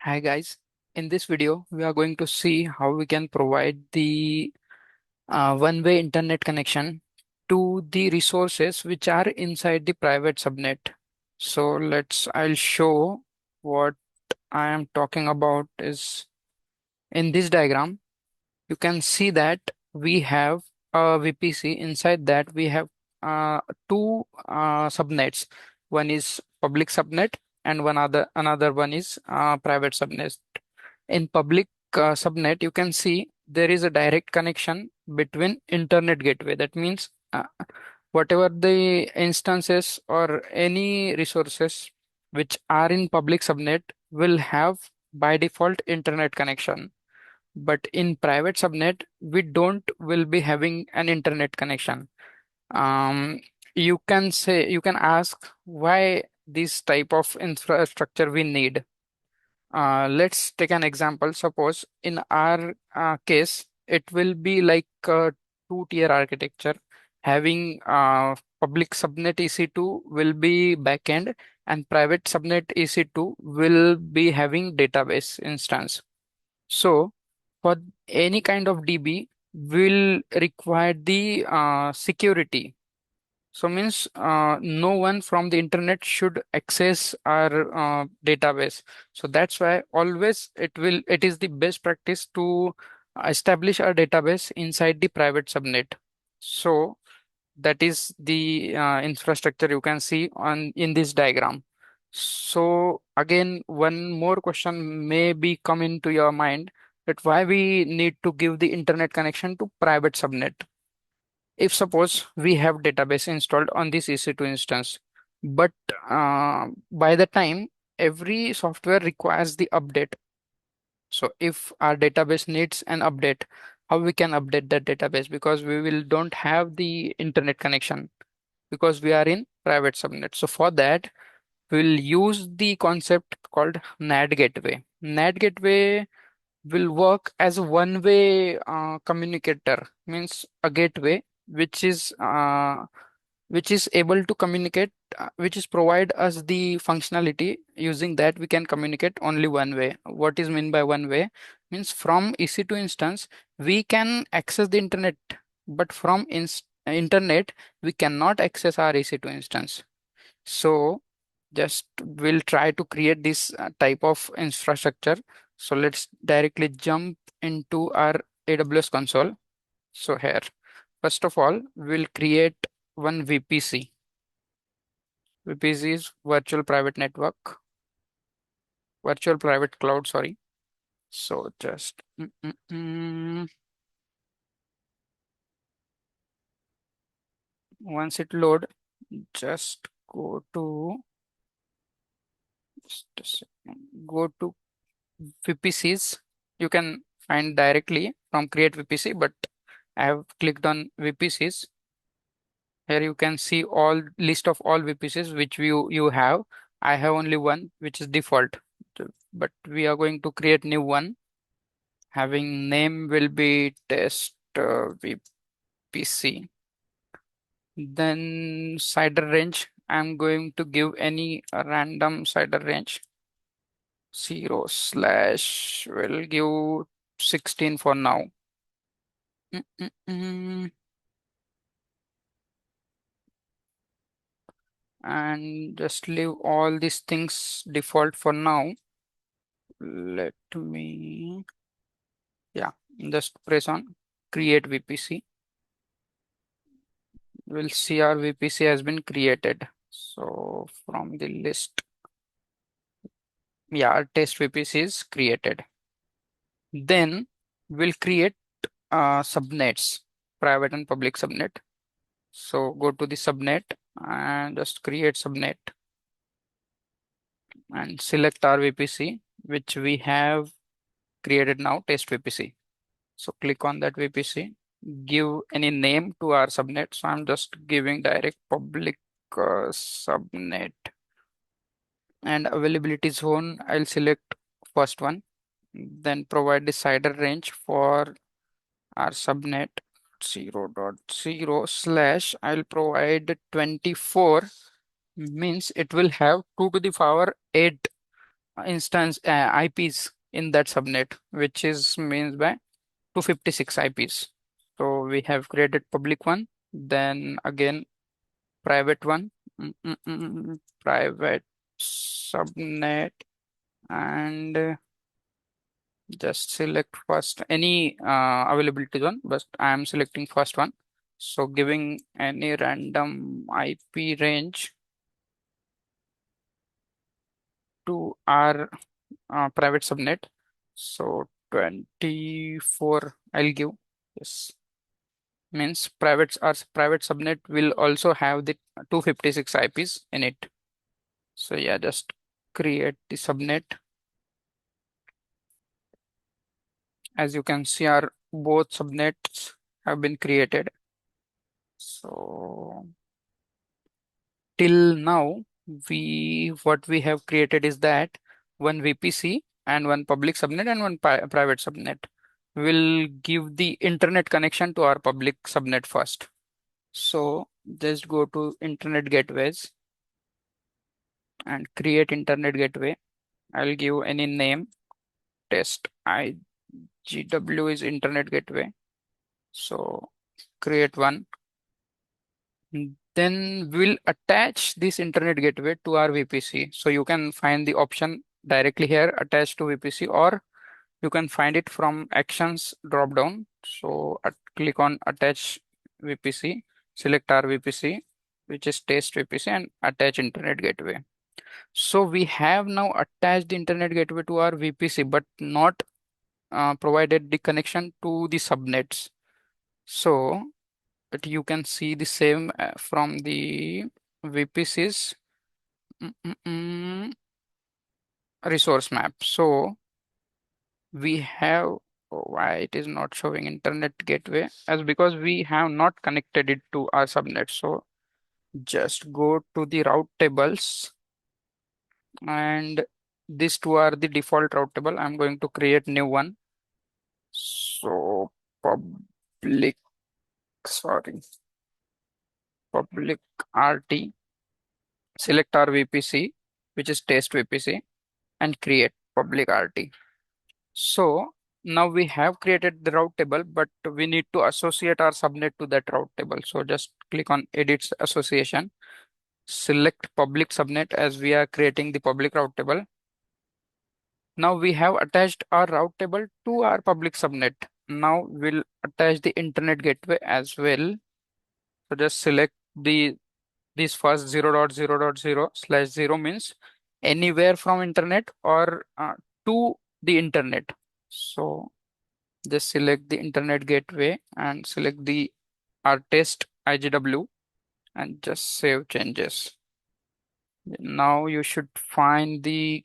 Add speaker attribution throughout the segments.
Speaker 1: Hi guys, in this video we are going to see how we can provide the one-way internet connection to the resources which are inside the private subnet. So I'll show what I am talking about is in this diagram. You can see that we have a VPC. Inside that we have two subnets. One is public subnet and another one is private subnet. In public subnet, you can see there is a direct connection between internet gateway. That means whatever the instances or any resources which are in public subnet will have by default internet connection. But in private subnet, we don't will be having an internet connection. Um, you can ask why this type of infrastructure we need. Let's take an example. Suppose in our case, it will be like a two-tier architecture having public subnet EC2 will be backend and private subnet EC2 will be having database instance. So for any kind of DB will require the security, so means no one from the internet should access our database. So that's why always it is the best practice to establish our database inside the private subnet. So that is the infrastructure you can see on in this diagram. So again, one more question may be come into your mind that why we need to give the internet connection to private subnet. If suppose we have database installed on this EC2 instance, but by the time every software requires the update. So if our database needs an update, how we can update that database because we will don't have the internet connection because we are in private subnet. So for that, we'll use the concept called NAT gateway. NAT gateway will work as a one-way communicator, means a gateway which is able to communicate, which is provide us the functionality. Using that, we can communicate only one way. What is mean by one way? Means from EC2 instance, we can access the internet, but from internet, we cannot access our EC2 instance. So just we'll try to create this type of infrastructure. So let's directly jump into our AWS console. So here, first of all, we'll create one VPC. VPC is virtual private network, virtual private cloud, sorry. So just once it load, just go to just a second, go to VPCs. You can find directly from create VPC, but I have clicked on VPCs. Here you can see all list of all VPCs which you have. I have only one which is default, but we are going to create new one. Having name will be test VPC. Then CIDR range. I'm going to give any random CIDR range. 0/ will give 16 for now. Mm, mm, mm. And just leave all these things default for now. Let me, yeah, just press on create VPC. We'll see our VPC has been created. So from the list, yeah, our test VPC is created. Then we'll create subnets, private and public subnet. So go to the subnet and just create subnet and select our VPC, which we have created now, test VPC. So click on that VPC, give any name to our subnet. So I'm just giving direct public subnet and availability zone. I'll select first one, then provide the CIDR range for our subnet 0.0/ I'll provide 24, means it will have 2 to the power 8 instance IPs in that subnet, which is means by 256 IPs. So we have created public one, then again private one, private subnet, and just select first any availability one, but I am selecting first one. So giving any random IP range to our private subnet. So 24 I'll give. Yes. Means private subnet will also have the 256 IPs in it. So yeah, just create the subnet. As you can see, our both subnets have been created. So till now, we what we have created is that one VPC and one public subnet and one private subnet. Will give the internet connection to our public subnet first. So just go to internet gateways and create internet gateway. I'll give any name. Test IGW is internet gateway. So create one. Then we'll attach this internet gateway to our VPC. So you can find the option directly here attached to VPC, or you can find it from actions drop down. So click on attach VPC, select our VPC, which is test VPC, and attach internet gateway. So we have now attached the internet gateway to our VPC, but not provided the connection to the subnets. So but you can see the same from the VPC's resource map. So we have why it is not showing internet gateway as because we have not connected it to our subnet. So just go to the route tables, and these two are the default route table. I'm going to create new one. So public, sorry, public RT, select our VPC, which is test VPC, and create public RT. So now we have created the route table, but we need to associate our subnet to that route table. So just click on edit association, select public subnet as we are creating the public route table. Now we have attached our route table to our public subnet. Now we'll attach the internet gateway as well. So just select the this first 0.0.0/0 means anywhere from internet or to the internet. So just select the internet gateway and select the our test IGW and just save changes. Now you should find the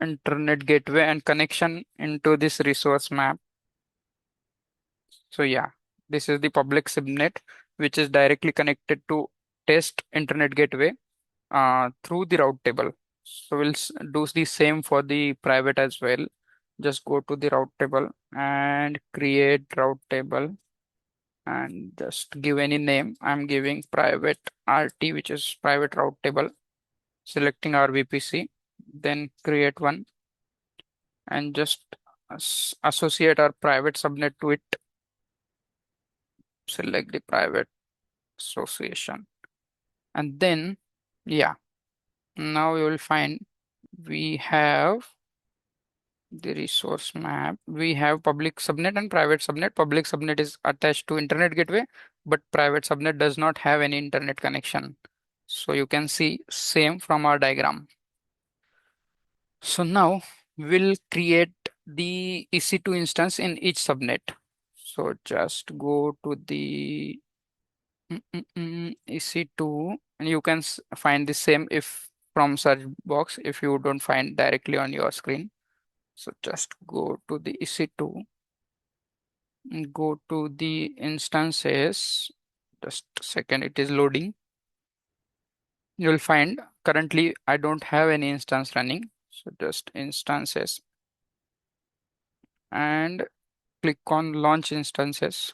Speaker 1: internet gateway and connection into this resource map. So yeah, this is the public subnet which is directly connected to test internet gateway through the route table. So we'll do the same for the private as well. Just go to the route table and create route table and just give any name. I'm giving private RT, which is private route table, selecting our VPC, then create one and just associate our private subnet to it. Select the private association. And then, yeah, now you will find we have the resource map. We have public subnet and private subnet. Public subnet is attached to internet gateway, but private subnet does not have any internet connection. So you can see same from our diagram. So now we'll create the EC2 instance in each subnet. So just go to the EC2 and you can find the same if from search box if you don't find directly on your screen. So just go to the EC2 and go to the instances. Just a second, it is loading. You'll find currently I don't have any instance running. So just instances and click on launch instances.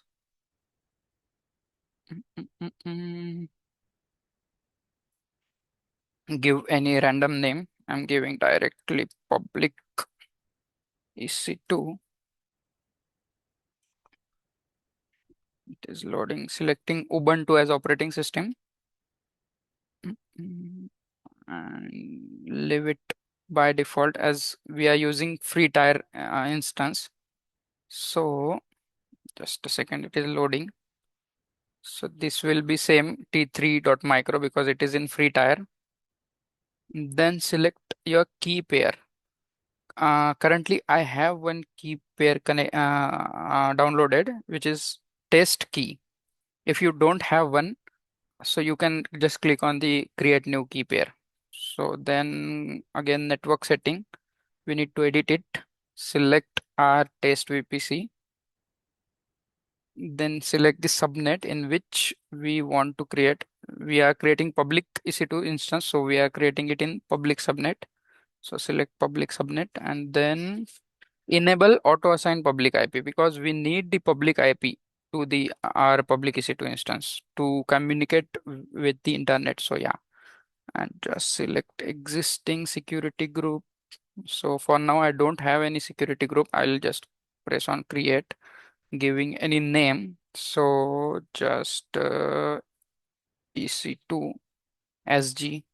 Speaker 1: Give any random name. I'm giving directly public EC2. It is loading, selecting Ubuntu as operating system. Mm, and leave it by default as we are using free tier instance. So just a second, it is loading. So this will be same t3.micro because it is in free tier. Then select your key pair. Currently I have one key pair downloaded, which is test key. If you don't have one, so you can just click on the create new key pair. So then again, network setting, we need to edit it. Select our test VPC. Then select the subnet in which we want to create. We are creating public EC2 instance, so we are creating it in public subnet. So select public subnet and then enable auto assign public IP because we need the public IP to the our public EC2 instance to communicate with the internet. So yeah, and just select existing security group. So for now, I don't have any security group. I'll just press on create, giving any name. So just EC2 SG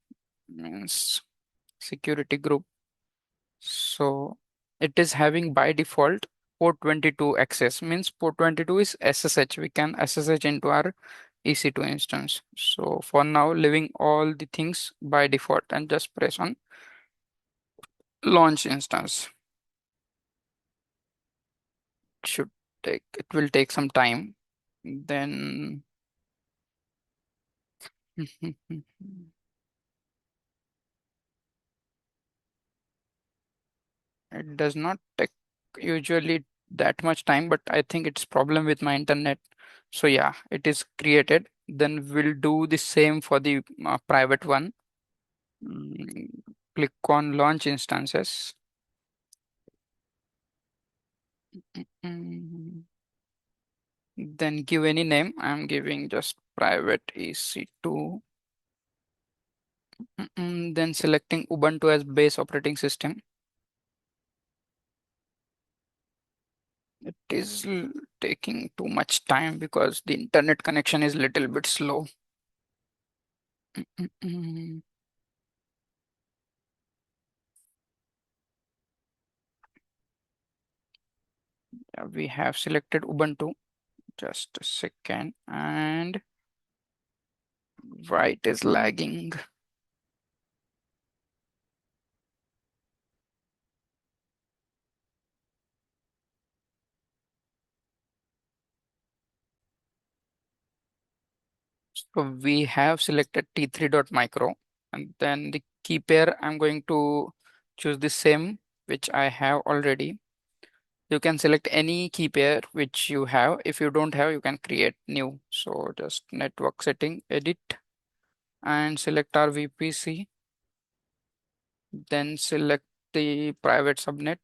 Speaker 1: means security group. So it is having by default port 22 access means port 22 is SSH. We can SSH into our EC2 instance. So for now, leaving all the things by default and just press on launch instance. Should take, it will take some time. Then it does not take usually that much time, but I think it's problem with my internet. So yeah, it is created. Then we'll do the same for the private one. Mm, Click on launch instances. Mm, Then give any name. I'm giving just private EC2. Then selecting Ubuntu as base operating system. It is taking too much time because the internet connection is little bit slow. Mm. Yeah, we have selected Ubuntu. Just a second. And why it is lagging? So we have selected t3.micro and then the key pair I'm going to choose the same which I have already. You can select any key pair which you have. If you don't have, you can create new. So just network setting, edit and select our VPC. Then select the private subnet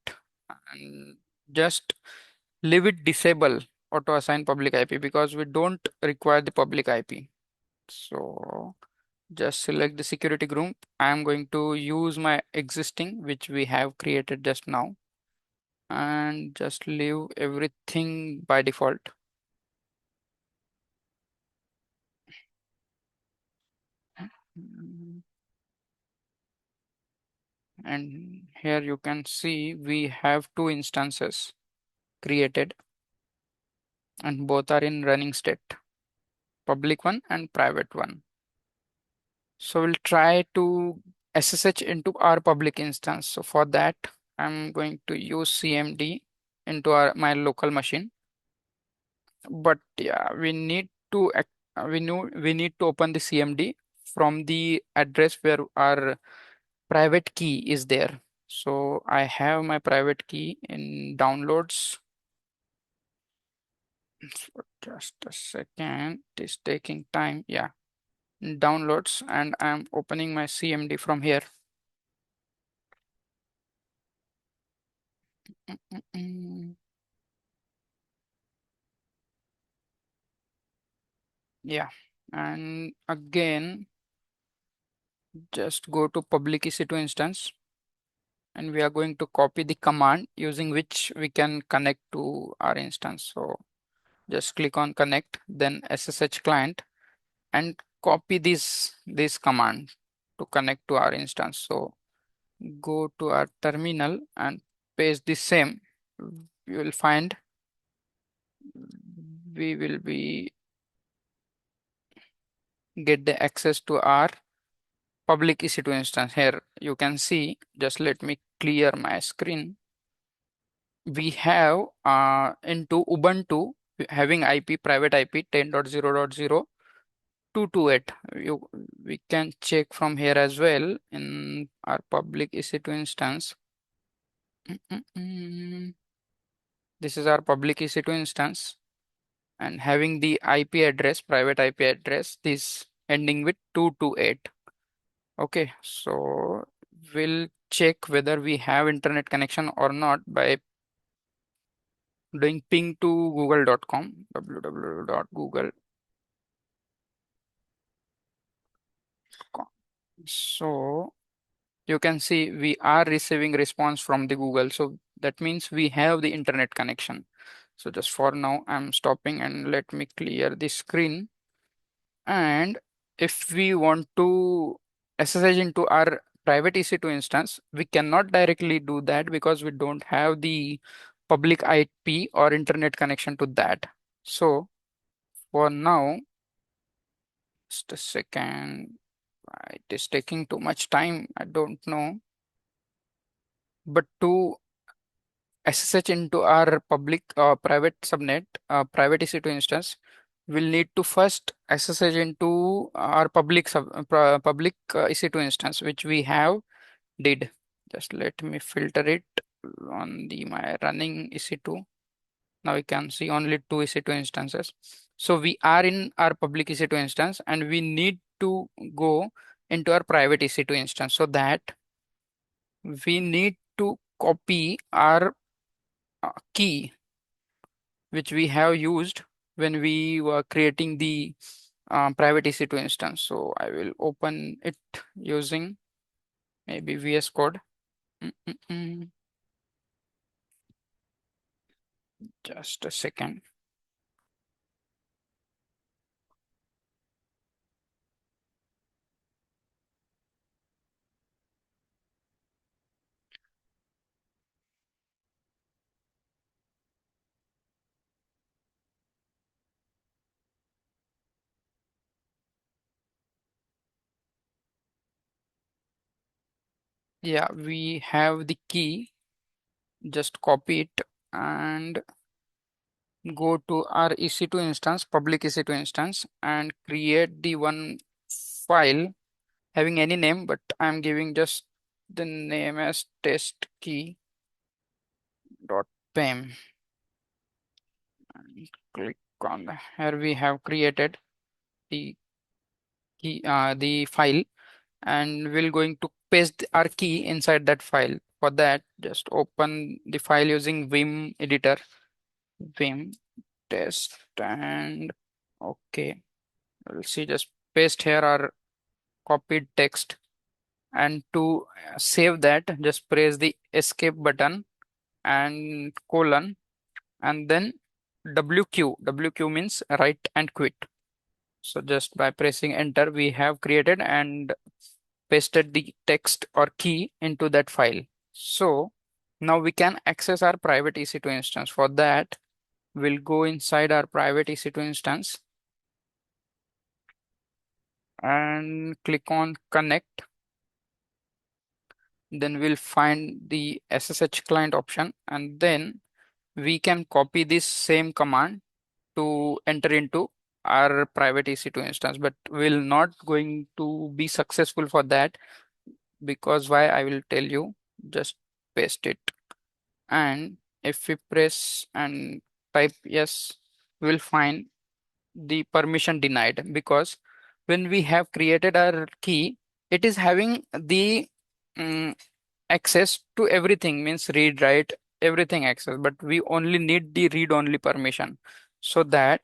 Speaker 1: and just leave it disable auto assign public IP because we don't require the public IP. So just select the security group. I'm going to use my existing, which we have created just now, and just leave everything by default. Mm, And here you can see we have two instances created and both are in running state, public one and private one. So we'll try to SSH into our public instance. So for that, I'm going to use CMD into my local machine. But yeah, we need to open the CMD from the address where our private key is there. So I have my private key in downloads. So just a second, it is taking time. Yeah, downloads, and I'm opening my CMD from here. Mm. Yeah, and again, just go to public EC2 instance. and we are going to copy the command using which we can connect to our instance. So just click on connect, then SSH client, and copy this command to connect to our instance. So go to our terminal and paste the same. You will find we will be get the access to our public EC2 instance. Here you can see, just let me clear my screen. We have into Ubuntu having IP private IP 10.0.0.228. We can check from here as well in our public EC2 instance. This is our public EC2 instance and having the IP address, private IP address, this ending with 228. Okay, so we'll check whether we have internet connection or not by doing ping to google.com, www.google.com. So you can see we are receiving response from the Google. So that means we have the internet connection. So just for now, I'm stopping and let me clear the screen. And if we want to SSH into our private EC2 instance, we cannot directly do that because we don't have the public IP or internet connection to that. So for now, just a second, it is taking too much time. I don't know. But to SSH into our public private subnet, private EC2 instance, we'll need to first SSH into our public EC2 instance, which we have did. Just let me filter it on the my running EC2. Now we can see only two EC2 instances. So we are in our public EC2 instance and we need to go into our private EC2 instance. So that we need to copy our key which we have used when we were creating the private EC2 instance. So I will open it using maybe VS Code. Mm-mm-mm. Just a second. Yeah, we have the key. Just copy it and go to our EC2 instance, public EC2 instance, and create the one file having any name, but I'm giving just the name as test key dot pem. And click on here. We have created the the file, and we're going to paste our key inside that file. For that, just open the file using Vim editor, Vim test, and okay. We'll see, just paste here our copied text, and to save that, just press the escape button and colon, and then WQ. WQ means write and quit. So just by pressing enter, we have created and pasted the text or key into that file. So now we can access our private EC2 instance. For that, we'll go inside our private EC2 instance and click on connect. Then we'll find the SSH client option, and then we can copy this same command to enter into our private EC2 instance, but we're not going to be successful for that. Because why, I will tell you. Just paste it, and if we press and type yes, we'll find the permission denied, because when we have created our key, it is having the mm, access to everything, means read, write, everything access, but we only need the read only permission. So that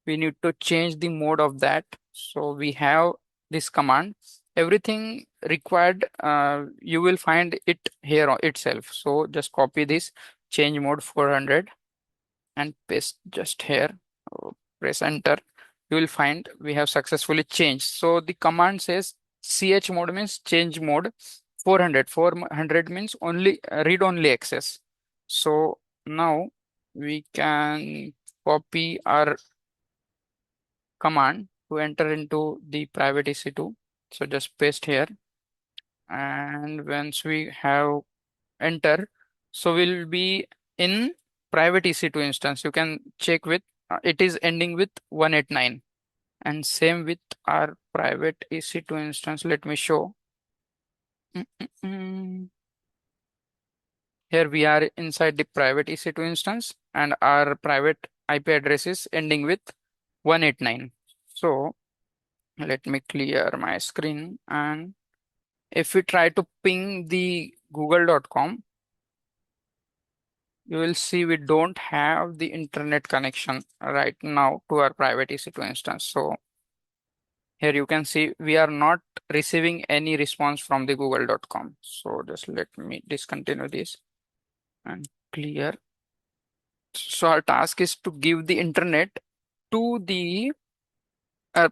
Speaker 1: we need to change the mode of that. So we have this command everything required, you will find it here itself. So just copy this, change mode 400 and paste just here. Oh, press enter. You will find we have successfully changed. So the command says ch mode means change mode 400. 400 means only read only access. So now we can copy our command to enter into the private EC2. So just paste here. And once we have enter, so we'll be in private EC2 instance. You can check with it is ending with 189, and same with our private EC2 instance. Let me show. Mm, mm, mm. Here we are inside the private EC2 instance, and our private IP address is ending with 189. So let me clear my screen, and if we try to ping the google.com, you will see we don't have the internet connection right now to our private EC2 instance. So here you can see we are not receiving any response from the google.com. So just let me discontinue this and clear. So our task is to give the internet to the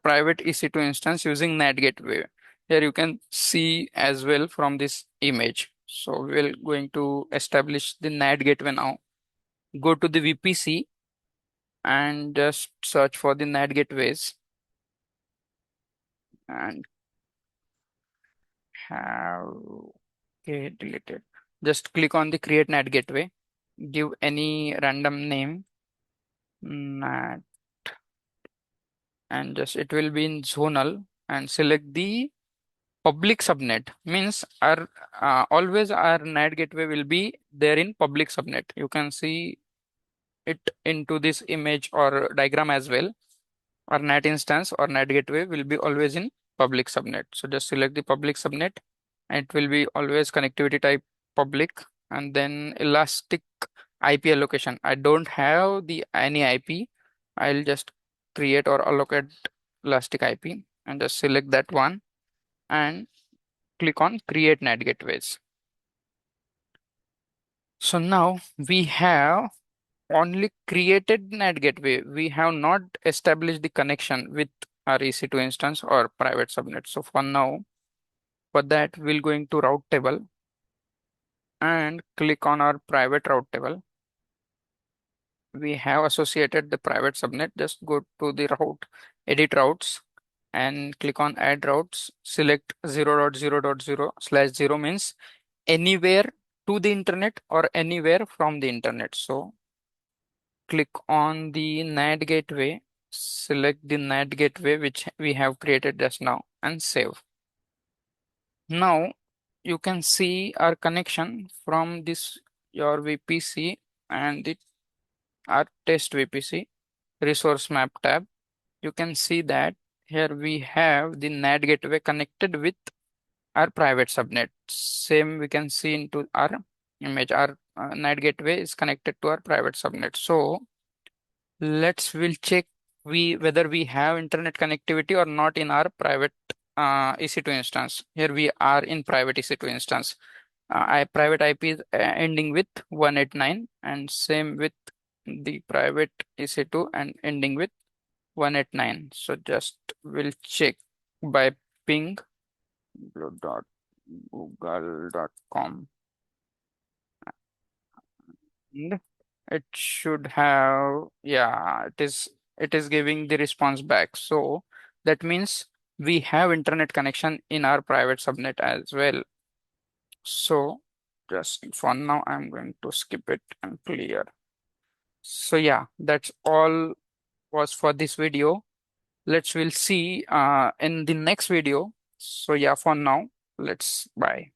Speaker 1: private EC2 instance using NAT gateway. Here you can see as well from this image. So we're going to establish the NAT gateway now. Go to the VPC and just search for the NAT gateways and have okay deleted. Just click on the create NAT gateway. Give any random name NAT and just it will be in zonal and select the public subnet. Means our always our NAT gateway will be there in public subnet. You can see it into this image or diagram as well. Our NAT instance or NAT gateway will be always in public subnet. So just select the public subnet and it will be always connectivity type public, and then elastic IP allocation. I don't have the any IP. I'll just create or allocate elastic IP and just select that one and click on create NAT gateways. So now we have only created NAT gateway. We have not established the connection with our EC2 instance or private subnet. So for now, for that, we'll going to route table and click on our private route table. We have associated the private subnet. Just go to the route, edit routes, and click on add routes. Select 0.0.0/0 means anywhere to the internet or anywhere from the internet. So click on the NAT gateway, select the NAT gateway which we have created just now and save. Now you can see our connection from this your VPC and our test VPC resource map tab. You can see that here we have the NAT gateway connected with our private subnet. Same we can see into our image. Our NAT gateway is connected to our private subnet. So we'll check whether we have internet connectivity or not in our private EC2 instance. Here we are in private EC2 instance. Private IP is ending with 189 and same with the private EC2 and ending with 189. So just we'll check by ping google.com. And it should have, yeah, it is giving the response back. So that means we have internet connection in our private subnet as well. So just for now, I'm going to skip it and clear. So yeah, that's all was for this video. We'll see in the next video. So yeah, for now, let's bye.